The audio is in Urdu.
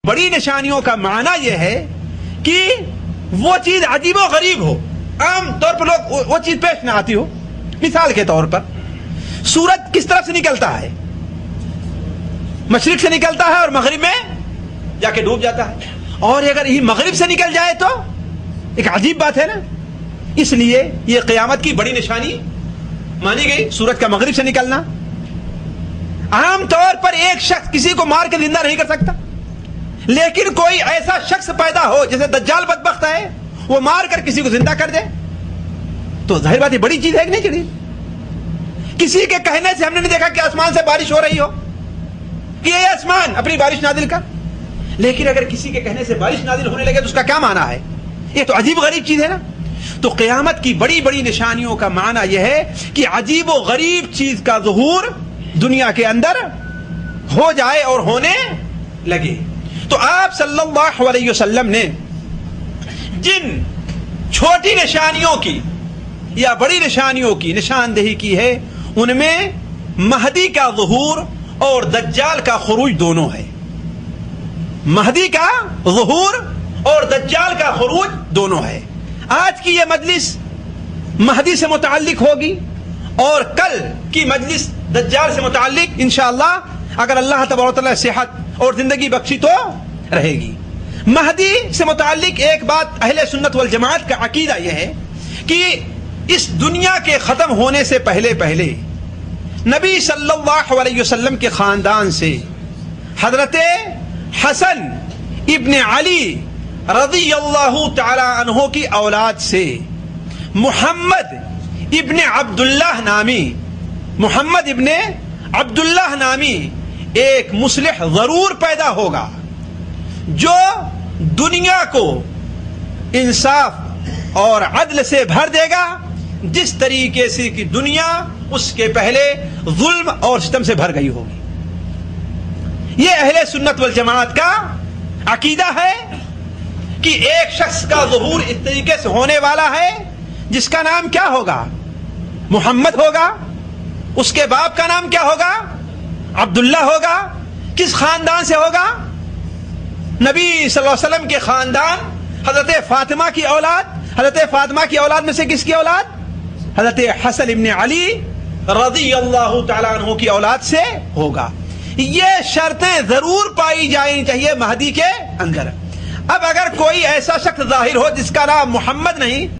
بڑی نشانیوں کا معنی یہ ہے کہ وہ چیز عجیب و غریب ہو، عام طور پر لوگ وہ چیز پیش نہ آتی ہو۔ مثال کے طور پر سورج کس طرف سے نکلتا ہے؟ مشرق سے نکلتا ہے اور مغرب میں جا کے ڈوب جاتا ہے، اور اگر یہ مغرب سے نکل جائے تو ایک عجیب بات ہے نا۔ اس لیے یہ قیامت کی بڑی نشانی مانی گئی، سورج کا مغرب سے نکلنا۔ عام طور پر ایک شخص کسی کو مار کے زندہ نہیں کر سکتا، لیکن کوئی ایسا شخص پیدا ہو جیسے دجال بدبخت ہے، وہ مار کر کسی کو زندہ کر دے، تو ظاہر بات یہ بڑی چیز ہے کہ نہیں چڑی؟ کسی کے کہنے سے ہم نے نہیں دیکھا کہ آسمان سے بارش ہو رہی ہو کہ یہ آسمان اپنی بارش نازل کر، لیکن اگر کسی کے کہنے سے بارش نازل ہونے لگے تو اس کا کیا معنی ہے؟ یہ تو عجیب غریب چیز ہے نا۔ تو قیامت کی بڑی بڑی نشانیوں کا معنی یہ ہے کہ عجیب و غریب چیز کا ظہور دنیا کے اندر ہو جائے اور ہونے لگے۔ تو آپ صلی اللہ علیہ وسلم نے جن چھوٹی نشانیوں کی یا بڑی نشانیوں کی نشاندہی کی ہے، ان میں مہدی کا ظہور اور دجال کا خروج دونوں ہے۔ مہدی کا ظہور اور دجال کا خروج دونوں ہے۔ آج کی یہ مجلس مہدی سے متعلق ہوگی اور کل کی مجلس دجال سے متعلق انشاءاللہ، اگر اللہ تبارک و تعالی صحت اور زندگی بخشی تو رہے گی۔ مہدی سے متعلق ایک بات اہل سنت والجماعت کا عقیدہ یہ ہے کہ اس دنیا کے ختم ہونے سے پہلے پہلے نبی صلی اللہ علیہ وسلم کے خاندان سے حضرت حسن ابن علی رضی اللہ تعالی عنہ کی اولاد سے محمد ابن عبداللہ نامی ایک مصلح ضرور پیدا ہوگا، جو دنیا کو انصاف اور عدل سے بھر دے گا، جس طریقے سے کہ دنیا اس کے پہلے ظلم اور ستم سے بھر گئی ہوگی۔ یہ اہل سنت والجماعت کا عقیدہ ہے کہ ایک شخص کا ظہور اس طریقے سے ہونے والا ہے جس کا نام کیا ہوگا؟ محمد ہوگا۔ اس کے باپ کا نام کیا ہوگا؟ عبداللہ ہوگا۔ کس خاندان سے ہوگا؟ نبی صلی اللہ علیہ وسلم کے خاندان، حضرت فاطمہ کی اولاد۔ حضرت فاطمہ کی اولاد میں سے کس کی اولاد؟ حضرت حسن ابن علی رضی اللہ تعالیٰ عنہ کی اولاد سے ہوگا۔ یہ شرطیں ضرور پائی جائیں چاہیے مہدی کے اندر۔ اب اگر کوئی ایسا شخص ظاہر ہو جس کا نام محمد نہیں